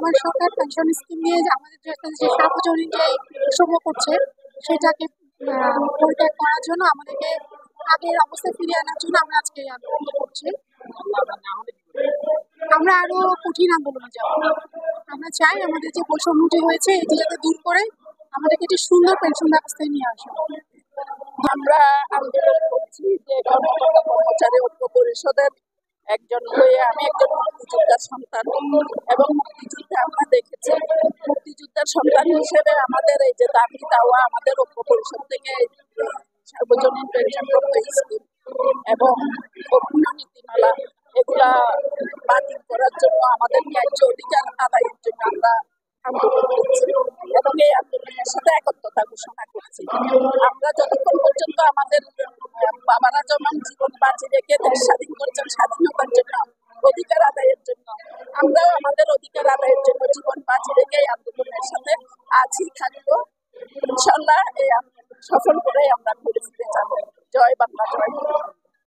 বর্তমান সরকার pension scheme নিয়ে যে আমাদের যে সার্বজনীন যে বৈষম্য করছে সেটাকে পরিত্যাগ করার জন্য আমাদেরকে আগের অবস্থায় ফিরিয়ে আনার জন্য আমরা আজকে এই আন্দোলন করছি। আমরা আরো কঠিন আন্দোলনে যাব। আমরা চাই আমাদের যে বৈষম্যটি হয়েছে এটি যাতে দূর করে আমাদেরকে একটি সুন্দর পেনশন ব্যবস্থায় নিয়ে আসে। আমরা আন্দোলন করছি যে কর্মকর্তা কর্মচারী ঐক্য পরিষদের একজন হয়ে আমি একজন মুক্তিযোদ্ধার সন্তান এবং মুক্তিযুদ্ধে আমরা দেখেছি মুক্তিযোদ্ধার সন্তান হিসেবে আমাদের এই যে দাবি দেওয়া আমাদের ঐক্য পরিষদ থেকে সার্বজনীন পেনশন স্কিম এবং বিভিন্ন নীতিমালা এগুলা বাতিল করার জন্য আমাদের ন্যায্য অধিকার আদায়ের জন্য আমরা আন্দোলন করছি এবং এই আন্দোলনের সাথে একত্রতা ঘোষণা করছি। আমরা যতক্ষণ পর্যন্ত আমাদের বাবারা যেমন জীবন বাঁচিয়ে রেখে দেশ স্বাধীন করছেন স্বাধীনতার জন্য অধিকার আদায়ের জন্য আমরাও আমাদের অধিকার আদায়ের জন্য জীবন বাঁচিয়ে রেখে এই আন্দোলনের সাথে আছি থাকবো। ইনশাল্লাহ এই আন্দোলন সফল করে আমরা ঘুরে ফিরে যাবো। জয় বাংলা, জয়।